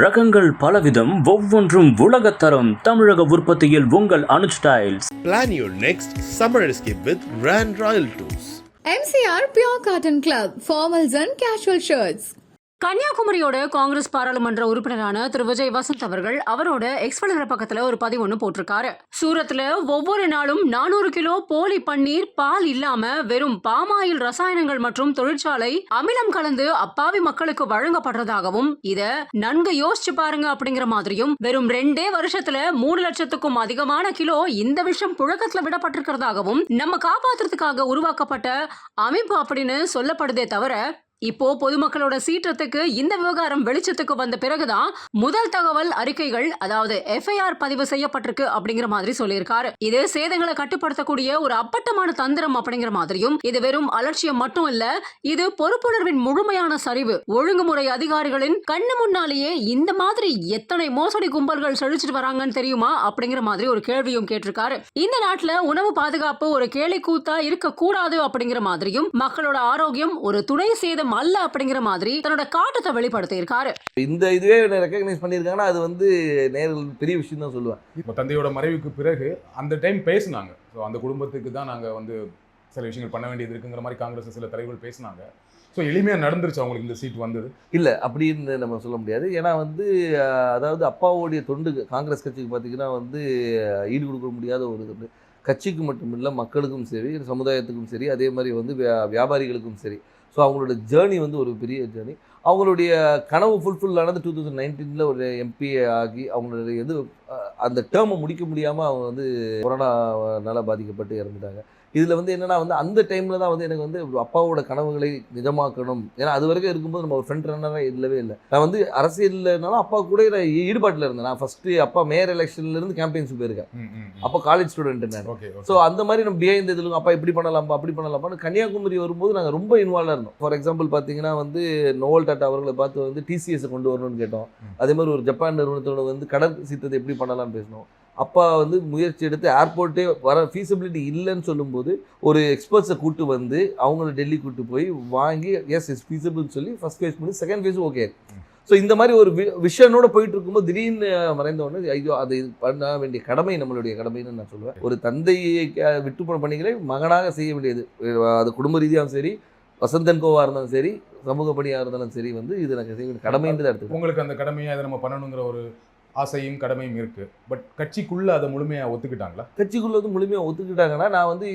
ரகங்கள் பலவிதம், ஒவ்வொன்றும் உலகத்தரம். தமிழக உற்பத்தியில் உங்கள் Anuj tiles. Plan your next summer escape with Rand Royal Tours. MCR Pure Cotton Club, formals and casual shirts. கன்னியாகுமரியோட காங்கிரஸ் பாராளுமன்ற உறுப்பினரான திரு விஜய் வசந்த் அவர்கள் அவரோட எக்ஸ்வலர் பக்கத்துல ஒரு பதிவு ஒன்று போட்டிருக்காரு. சூரத்ல ஒவ்வொரு நாளும் 400 கிலோ போலி பன்னீர் பால் இல்லாம வெறும் பாமாயில் ரசாயனங்கள் மற்றும் தொழிற்சாலை அமிலம் கலந்து அப்பாவி மக்களுக்கு வழங்கப்படுறதாகவும் இத நன்கு யோசிச்சு பாருங்க அப்படிங்கிற மாதிரியும் வெறும் 2 வருஷத்துல 3 லட்சத்துக்கும் அதிகமான கிலோ இந்த விஷயம் புழக்கத்துல விடப்பட்டிருக்கிறதாகவும் நம்ம காப்பாத்துறதுக்காக உருவாக்கப்பட்ட அமைப்பு அப்படின்னு சொல்லப்படுதே தவிர இப்போ பொதுமக்களோட சீற்றத்துக்கு இந்த விவகாரம் வெளிச்சத்துக்கு வந்த பிறகுதான் முதல் தகவல் அறிக்கைகள், அதாவது FIR பதிவு செய்யப்பட்டிருக்கு அப்படிங்கிற மாதிரி சொல்லியிருக்காரு. இது சேதங்களை கட்டுப்படுத்தக்கூடிய ஒரு அப்பட்டமான தந்திரம் அப்படிங்கிற மாதிரியும், இது வெறும் அலட்சியம் மட்டும் இல்ல, இது பொறுப்புணர்வின் முழுமையான சரிவு. ஒழுங்குமுறை அதிகாரிகளின் கண்ணு முன்னாலேயே இந்த மாதிரி எத்தனை மோசடி கும்பல்கள் செழிச்சிட்டு வராங்கன்னு தெரியுமா அப்படிங்கிற மாதிரி ஒரு கேள்வியும் கேட்டிருக்காரு. இந்த நாட்டுல உணவு பாதுகாப்பு ஒரு கேலி கூத்தா இருக்க கூடாது அப்படிங்கிற மாதிரியும், மக்களோட ஆரோக்கியம் ஒரு துணை சேதம் அல்ல அப்படிங்கிற மாதிரி தன்னோட காட்டத்தை வெளிப்படுத்தி இருக்காரு. இந்த இதுவே ரெகக்னைஸ் பண்ணியிருக்காங்கன்னா அது வந்து நேரில் பெரிய விஷயம் தான் சொல்லுவேன். இப்போ தந்தையோட மறைவுக்கு பிறகு அந்த டைம் பேசினாங்க. ஸோ அந்த குடும்பத்துக்கு தான் நாங்கள் வந்து சில விஷயங்கள் பண்ண வேண்டியது இருக்குங்கிற மாதிரி காங்கிரஸ் சில தலைவர்கள் பேசினாங்க. ஸோ எளிமையாக நடந்துருச்சு அவங்களுக்கு இந்த சீட் வந்தது இல்லை அப்படின்னு நம்ம சொல்ல முடியாது. ஏன்னா வந்து அதாவது அப்பாவோடைய தொண்டு காங்கிரஸ் கட்சிக்கு பார்த்தீங்கன்னா வந்து ஈடு கொடுக்க முடியாத ஒரு தொண்டு. கட்சிக்கு மட்டும் இல்லை, மக்களுக்கும் சரி, சமுதாயத்துக்கும் சரி, அதே மாதிரி வந்து வியாபாரிகளுக்கும் சரி. ஸோ அவங்களோட ஜேர்னி வந்து ஒரு பெரிய ஜேர்னி. அவங்களுடைய கனவு ஃபுல்ஃபில் ஆனது 2019 ஒரு MP ஆகி அவங்களுடைய அந்த டேர்மை முடிக்க முடியாமல் அவங்க வந்து கொரோனாவால் பாதிக்கப்பட்டு இறந்துட்டாங்க. இதில் வந்து என்னென்னா வந்து அந்த டைமில் தான் வந்து எனக்கு வந்து அப்பாவோட கனவுகளை நிஜமாக்கணும். ஏன்னா அது வரைக்கும் இருக்கும்போது நம்ம ஒரு ஃப்ரண்ட் ரன்னராக இல்லவே இல்லை. நான் வந்து அரசியல்னாலும் அப்பா கூட ஈடுபாட்டில் இருந்தேன். நான் ஃபஸ்ட்டு அப்பா மேயர் எலெக்ஷன்லேருந்து கேம்பெயின்ஸுக்கு போயிருக்கேன். அப்போ காலேஜ் ஸ்டூடெண்ட் நான். ஸோ அந்த மாதிரி நம்ம பிஹைண்ட் இதில் அப்பா இப்படி பண்ணலாம்ப்பா அப்படி பண்ணலாம்ப்பான்னு கன்னியாகுமரி வரும்போது நாங்கள் ரொம்ப இன்வால்வாக இருந்தோம். ஃபார் எக்ஸாம்பிள் பார்த்தீங்கன்னா வந்து நோவல் டாட்டா அவர்களை பார்த்து வந்து TCS கொண்டு வரணும்னு கேட்டோம். அதே மாதிரி ஒரு ஜப்பான் நிறுவனத்தோட வந்து கடல் சீத்தத்தை எப்படி பண்ணலாம்னு பேசினோம். அப்பா வந்து முயற்சி எடுத்து ஏர்போர்ட்டே வர ஃபீஸிபிலிட்டி இல்லைன்னு சொல்லும்போது ஒரு எக்ஸ்பர்ட்ஸை கூட்டு வந்து அவங்கள டெல்லி கூட்டு போய் வாங்கி இட்ஸ் ஃபீஸிபிள்னு சொல்லி ஃபஸ்ட் ஃபேஸ் பண்ணி செகண்ட் ஃபேஸ் ஓகே. ஸோ இந்த மாதிரி ஒரு விஷனோட போயிட்டு இருக்கும்போது திடீர்னு மறைந்தவொடனே ஐயோ அது பண்ண வேண்டிய கடமை நம்மளுடைய கடமைன்னு நான் சொல்லுவேன். ஒரு தந்தையை விட்டு போன பணிகளை மகனாக செய்ய வேண்டியது, அது குடும்ப ரீதியாகவும் சரி, வசந்தன் கோவாக இருந்தாலும் சரி, சமூக பணியாக இருந்தாலும் சரி, வந்து இது எனக்கு செய்ய வேண்டிய கடமைன்றது எடுத்து உங்களுக்கு அந்த கடமையை அதை நம்ம பண்ணணுங்கிற ஒரு ஆசையும் கடமையும் இருக்குது. பட் கட்சிக்குள்ளே அதை முழுமையாக ஒத்துக்கிட்டாங்களா? கட்சிக்குள்ளே வந்து முழுமையாக ஒத்துக்கிட்டாங்கன்னா நான் வந்து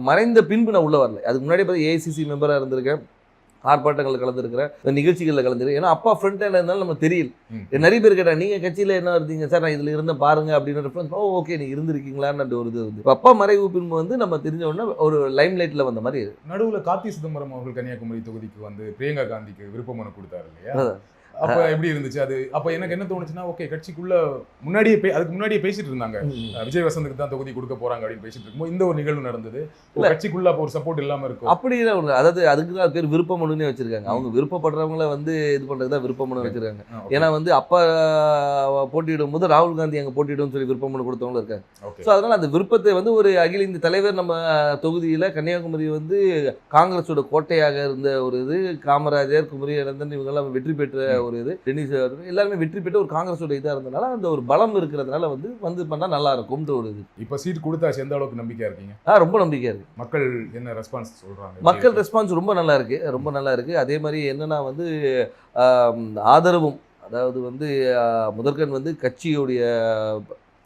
மறைந்த பின்பு நான் உள்ளே வரல. அதுக்கு முன்னாடி பார்த்து AICC மெம்பராக இருந்திருக்கேன், ஆர்ப்பாட்டங்களில் கலந்துருக்கிறேன், நிகழ்ச்சிகளில் கலந்துருக்கேன். ஏன்னா அப்பா ஃப்ரண்ட் ஹேண்ட் இருந்தாலும் நம்ம தெரியல. நிறைய பேர் கேட்டால் நீங்கள் கட்சியில் என்ன இருந்தீங்க சார், நான் இதில் இருந்தேன் பாருங்க அப்படின்னு ரெஃபரன்ஸ். ஓகே நீ இருந்திருக்கீங்களான்னு ஒரு இது வந்து அப்பா மறைவு பின்பு வந்து நம்ம தெரிஞ்ச உடனே ஒரு லைம் லைட்டில் வந்த மாதிரி. நடுவில் கார்த்தி சிதம்பரம் அவர்கள் கன்னியாகுமரி தொகுதிக்கு வந்து பிரியங்கா காந்திக்கு விருப்ப மனு கொடுத்தாரு இல்லையா? அப்போ எப்படி இருந்துச்சு அது? அப்போ எனக்கு என்ன தோணுச்சுன்னா, ஓகே கட்சிக்குள்ள முன்னாடியே அதுக்கு முன்னாடியே பேசிட்டு இருந்தாங்க, விஜய் வசந்துக்கு தான் தொகுதி கொடுக்க போறாங்க அப்படின்னு பேசிட்டு இருக்கும்போது இந்த ஒரு நிகழ்வு நடந்தது. கட்சிக்குள்ள அப்போ ஒரு சப்போர்ட் இல்லாம இருக்கும் அப்படி ஒன்று. அதாவது அதுக்கு தான் பேர் விருப்ப மனுன்னே வச்சிருக்காங்க. அவங்க விருப்பப்படுறவங்கள வந்து இது பண்ணுறது தான் விருப்ப மனு வச்சிருக்காங்க. ஏன்னா வந்து அப்பா போட்டியிடும் போது ராகுல் காந்தி அங்கே போட்டியிடும் சொல்லி விருப்ப மனு கொடுத்தவங்களும் இருக்காங்க. ஸோ அதனால அந்த விருப்பத்தை வந்து ஒரு அகில இந்திய தலைவர் நம்ம தொகுதியில் கன்னியாகுமரி வந்து காங்கிரஸோட கோட்டையாக இருந்த ஒரு இது, காமராஜர், குமரி அனந்தன் இவங்கெல்லாம் வெற்றி பெற்ற ஒரு இது, டென்னிஸ் எல்லாருமே வெற்றி பெற்று ஒரு காங்கிரஸோட இதாக இருந்தனால அந்த ஒரு பலம் இருக்கிறதுனால வந்து பண்ணால் நல்லா இருக்கும்ன்ற ஒரு இது. இப்போ சீட் கொடுத்தாச்சு, எந்த அளவுக்கு நம்பிக்கையா இருக்கீங்க? ரொம்ப நம்பிக்கையா இருக்கு. மக்கள் என்ன ரெஸ்பான்ஸ் சொல்றாங்க? மக்கள் ரெஸ்பான்ஸ் ரொம்ப நல்லா இருக்கு, ரொம்ப நல்லா இருக்கு. அதே மாதிரி என்னன்னா வந்து ஆதரவும், அதாவது வந்து முதற்கண் வந்து கட்சியோடைய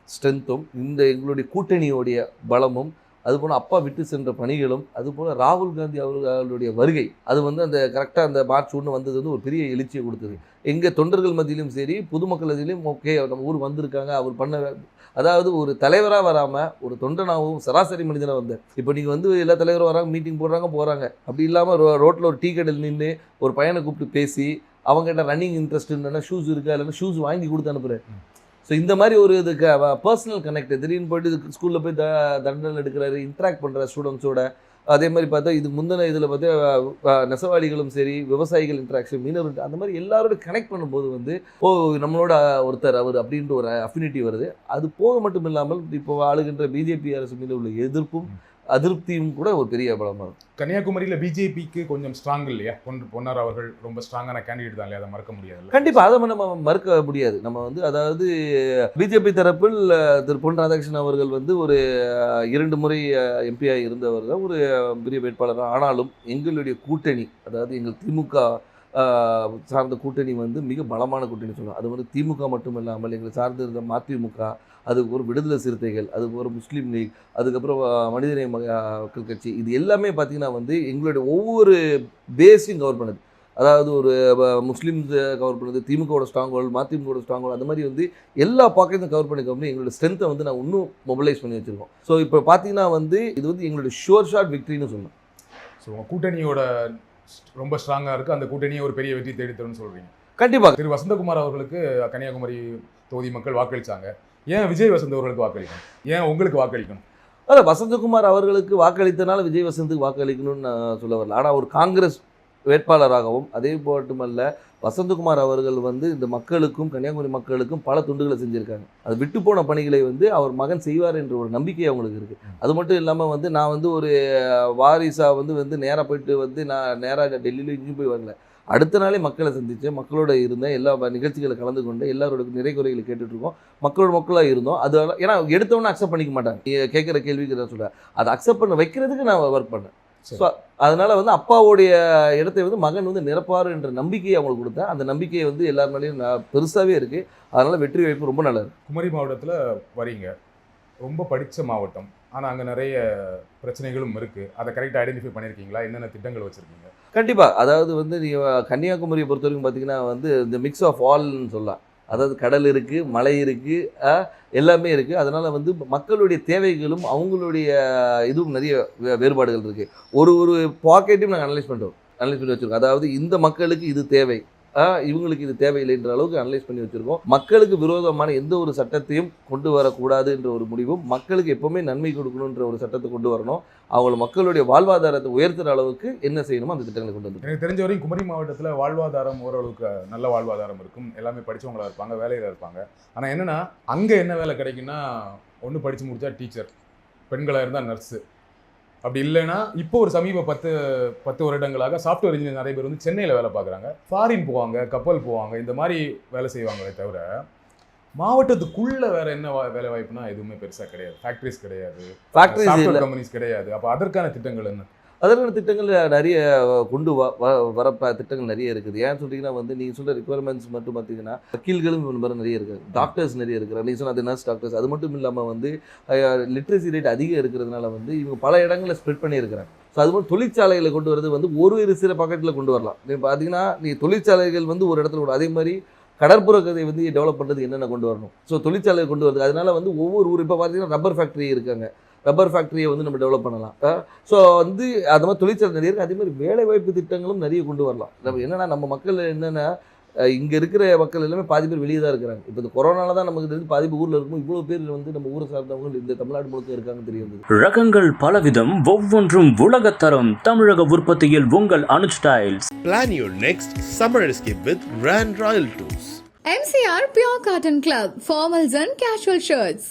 ஸ்ட்ரென்த்தும் இந்த எங்களுடைய கூட்டணியோடைய பலமும், அதுபோல் அப்பா விட்டு சென்ற பணிகளும், அதுபோல் ராகுல் காந்தி அவர்களுடைய வருகை, அது வந்து அந்த கரெக்டாக அந்த மார்ச் 1 வந்தது வந்து ஒரு பெரிய எழுச்சியை கொடுத்தது. எங்கள் தொண்டர்கள் மத்தியிலும் சரி, பொதுமக்கள் மத்தியிலும் ஓகே நம்ம ஊர் வந்திருக்காங்க, அவர் பண்ண, அதாவது ஒரு தலைவராக வராமல் ஒரு தொண்டனாகவும் சராசரி மனிதனாக வந்தார். இப்போ நீங்கள் வந்து எல்லா தலைவரும் வராங்க, மீட்டிங் போகிறாங்க. அப்படி இல்லாமல் ரோட்டில் ஒரு டீ கடையில் நின்று ஒரு பையனை கூப்பிட்டு பேசி அவங்ககிட்ட ரன்னிங் இன்ட்ரெஸ்ட் இல்லைன்னா ஷூஸ் இருக்கா இல்லைன்னா ஷூஸ் வாங்கி கொடுத்து அனுப்புகிறேன். ஸோ இந்த மாதிரி ஒரு இதுக்கு பர்சனல் கனெக்ட், திடீர்னு போய்ட்டு ஸ்கூலில் போய் தண்டனை எடுக்கிறாரு, இன்ட்ராக்ட் பண்ணுற ஸ்டூடெண்ட்ஸோட. அதே மாதிரி பார்த்தா இது முந்தின இதில் பார்த்தா நெசவாளிகளும் சரி, விவசாயிகள் இன்ட்ராக்ஷன், மீனவர், அந்த மாதிரி எல்லாரோட கனெக்ட் பண்ணும்போது வந்து நம்மளோட ஒருத்தர் அவர் அப்படின்ற ஒரு அஃபினிட்டி வருது. அது போக மட்டும் இல்லாமல் இப்போ ஆளுகின்ற BJP அரசு மீது உள்ள எதிர்ப்பும் அதிருப்தியும் கூட ஒரு பெரிய பலமாக இருக்கும். கன்னியாகுமரியில் பிஜேபிக்கு கொஞ்சம் ஸ்ட்ராங் இல்லையா? பொன்னார் அவர்கள் ரொம்ப ஸ்ட்ராங்கான கேண்டிடேட் தான் இல்லையா? அதை மறக்க முடியாது. கண்டிப்பாக அதை நம்ம மறுக்க முடியாது. நம்ம வந்து அதாவது பிஜேபி தரப்பில் திரு பொன் ராதாகிருஷ்ணன் அவர்கள் வந்து ஒரு 2 முறை எம்பியாக இருந்தவர் தான், ஒரு பெரிய வேட்பாளர். ஆனாலும் எங்களுடைய கூட்டணி, அதாவது எங்கள் திமுக சார்ந்த கூட்டணி வந்து மிக பலமான கூட்டணி சொல்லலாம். அது வந்து திமுக மட்டும் இல்லாமல் எங்களை சார்ந்து இருந்த மதிமுக, அதுக்கு ஒரு விடுதலை சிறுத்தைகள், அதுக்கு ஒரு முஸ்லீம் லீக், அதுக்கப்புறம் மனிதநேய மக்கள் கட்சி, இது எல்லாமே பார்த்திங்கன்னா வந்து எங்களுடைய ஒவ்வொரு பேஸையும் கவர் பண்ணுது. அதாவது ஒரு முஸ்லீம்ஸ் கவர் பண்ணுது, திமுகவோட ஸ்ட்ராங் ஹோல்டு, மதிமுகவோட ஸ்ட்ராங் ஹோல்டு, அந்த மாதிரி வந்து எல்லா பாக்கெட்டும் கவர் பண்ணி எங்களோட ஸ்ட்ரென்த்தை வந்து நான் இன்னும் மொபிலைஸ் பண்ணி வச்சுருக்கோம். ஸோ இப்போ பார்த்தீங்கன்னா வந்து இது வந்து எங்களுடைய ஷோர் ஷாட் விக்ட்ரின்னு சொல்லணும். ஸோ கூட்டணியோட ரொம்ப ஸ்ட்ராங்காக இருக்குது, அந்த கூட்டணியை ஒரு பெரிய வெற்றி தேடித்தரும்னு சொல்கிறீங்க. கண்டிப்பாக திரு வசந்தகுமார் அவர்களுக்கு கன்னியாகுமரி தொகுதி மக்கள் வாக்களித்தாங்க. ஏன் விஜய் வசந்த் அவர்களுக்கு வாக்களிக்கணும்? ஏன் உங்களுக்கு வாக்களிக்கணும்? அதான் வசந்தகுமார் அவர்களுக்கு வாக்களித்தனால விஜய் வசந்துக்கு வாக்களிக்கணும்னு நான் சொல்ல வரல. ஆனால் ஒரு காங்கிரஸ் வேட்பாளராகவும் அதே மட்டுமல்ல வசந்தகுமார் அவர்கள் வந்து இந்த மக்களுக்கும் கன்னியாகுமரி மக்களுக்கும் பல துண்டுகளை செஞ்சுருக்காங்க. அது விட்டு போன பணிகளை வந்து அவர் மகன் செய்வார் என்ற ஒரு நம்பிக்கை அவங்களுக்கு இருக்குது. அது மட்டும் இல்லாமல் வந்து நான் வந்து ஒரு வாரிசாக வந்து நேராக போயிட்டு வந்து நான் நேராக டெல்லியில் இங்கேயும் போய் வரல. அடுத்த நாளே மக்களை சந்தித்தேன், மக்களோட இருந்தேன், எல்லா நிகழ்ச்சிகளை கலந்து கொண்டு எல்லாரோட நிறை குறைகளை கேட்டுட்ருக்கோம், மக்களாக இருந்தோம். அது ஏன்னா எடுத்தவொன்னே அக்செப்ட் பண்ணிக்க மாட்டாங்க. கேட்குற கேள்விக்கு நான் சொல்கிறேன், அதை அக்செப்ட் பண்ண வைக்கிறதுக்கு நான் ஒர்க் பண்ணேன். ஸோ அதனால் வந்து அப்பாவுடைய இடத்தை வந்து மகன் வந்து நிரப்பார் என்ற நம்பிக்கையை அவங்களுக்கு கொடுத்தேன். அந்த நம்பிக்கையை வந்து எல்லார் மேலேயும் பெருசாகவே இருக்குது. அதனால் வெற்றி வாய்ப்பு ரொம்ப நல்லா இருக்குது. குமரி மாவட்டத்தில் வரீங்க, ரொம்ப படித்த மாவட்டம், ஆனால் அங்கே நிறைய பிரச்சனைகளும் இருக்குது. அதை கரெக்டாக ஐடென்டிஃபை பண்ணியிருக்கீங்களா? என்னென்ன திட்டங்கள் வச்சுருக்கீங்க? கண்டிப்பாக. அதாவது வந்து நீங்கள் கன்னியாகுமரியை பொறுத்த வரைக்கும் பார்த்தீங்கன்னா வந்து இந்த மிக்ஸ் ஆஃப் ஆல்னு சொல்லலாம். அதாவது கடல் இருக்குது, மலை இருக்குது, எல்லாமே இருக்குது. அதனால் வந்து மக்களுடைய தேவைகளும் அவங்களுடைய இதுவும் நிறைய வேறுபாடுகள் இருக்குது. ஒரு பாக்கெட்டையும் நாங்கள் அனலைஸ் பண்ணி வச்சுருக்கோம். அதாவது இந்த மக்களுக்கு இது தேவை, இவங்களுக்கு இது தேவையில்லைன்ற அளவுக்கு அனலைஸ் பண்ணி வச்சுருக்கோம். மக்களுக்கு விரோதமான எந்த ஒரு சட்டத்தையும் கொண்டு வரக்கூடாது என்ற ஒரு முடிவும், மக்களுக்கு எப்போவுமே நன்மை கொடுக்கணுன்ற ஒரு சட்டத்தை கொண்டு வரணும். அவங்க மக்களுடைய வாழ்வாதாரத்தை உயர்த்துகிற அளவுக்கு என்ன செய்யணுமோ அந்த திட்டங்களை கொண்டு வந்து. எனக்கு தெரிஞ்ச வரைக்கும் குமரி மாவட்டத்தில் வாழ்வாதாரம் ஓரளவுக்கு நல்ல வாழ்வாதாரம் இருக்கும். எல்லாமே படித்தவங்களாக இருப்பாங்க, வேலையில் இருப்பாங்க. ஆனால் என்னென்னா அங்கே என்ன வேலை கிடைக்குன்னா, ஒன்று படித்து முடித்தா டீச்சர், பெண்களாக இருந்தால் நர்ஸு, அப்படி இல்லைன்னா இப்போ ஒரு சமீப 10 வருடங்களாக சாஃப்ட்வேர் இன்ஜினியர் நிறைய பேர் வந்து சென்னையில் வேலை பார்க்குறாங்க, ஃபாரின் போவாங்க, கப்பல் போவாங்க, இந்த மாதிரி வேலை செய்வாங்களே தவிர மாவட்டத்துக்குள்ள வேற என்ன வேலை வாய்ப்புனா எதுவுமே பெருசாக கிடையாது. ஃபேக்ட்ரிஸ் கிடையாது, சாஃப்ட்வேர் கம்பெனிஸ் கிடையாது. அப்போ அதற்கான திட்டங்கள் என்ன? அதற்கான திட்டங்கள் நிறைய கொண்டு வர திட்டங்கள் நிறைய இருக்குது. ஏன்னு சொல்லிங்கன்னா வந்து நீங்கள் சொல்கிற ரிக்குவயர்மெண்ட்ஸ் மட்டும் பார்த்தீங்கன்னா வக்கீல்களும் மாதிரி நிறைய இருக்குது, டாக்டர்ஸ் நிறைய இருக்கிறாங்க. நீங்கள் சொன்ன அது நர்ஸ் டாக்டர்ஸ். அது மட்டும் இல்லாமல் வந்து லிட்ரஸி ரேட் அதிகம் இருக்கிறதுனால வந்து இவங்க பல இடங்களில் ஸ்ப்ரெட் பண்ணியிருக்கிறாங்க. ஸோ அது மாதிரி தொழிற்சாலைகளை கொண்டு வரது வந்து ஒரு சில பாக்கெட்டில் கொண்டு வரலாம். நீங்கள் பார்த்தீங்கன்னா தொழிற்சாலைகள் வந்து ஒரு இடத்துல கூட, அதே மாதிரி கடற்புற கதை வந்து டெவலப் பண்ணுறது என்னென்ன கொண்டு வரணும். ஸோ தொழிற்சாலையை கொண்டு வருது. அதனால வந்து ஒவ்வொரு ஊர் இப்போ பார்த்தீங்கன்னா ரப்பர் ஃபேக்ட்ரி இருக்காங்க, ரப்பர் ஃபேக்ட்ரியை வந்து நம்ம டெவலப் பண்ணலாம். ஸோ வந்து அது மாதிரி தொழிற்சாலை நிறைய இருக்குது. அதே மாதிரி வேலைவாய்ப்பு திட்டங்களும் நிறைய கொண்டு வரலாம். நம்ம என்னென்னா நம்ம மக்கள் என்னென்னா இங்கே இருக்கிற மக்கள் எல்லாமே பாதி பேர் வெளியே தான் இருக்கிறாங்க. இப்போ இந்த கொரோனால தான் நமக்கு தெரிஞ்சு பாதி பேர் ஊரில் இருக்கும். இவ்வளோ பேர் வந்து நம்ம ஊரை சார்ந்தவங்க இந்த தமிழ்நாடு முழுக்க இருக்காங்கன்னு தெரியும். ரகங்கள் பலவிதம், ஒவ்வொன்றும் உலகத்தரம். தமிழக உற்பத்தியில் உங்கள் Anuj tiles. Plan your next summer escape with Rand Royal Tours. MCR Pure Cotton Club, formals and casual shirts.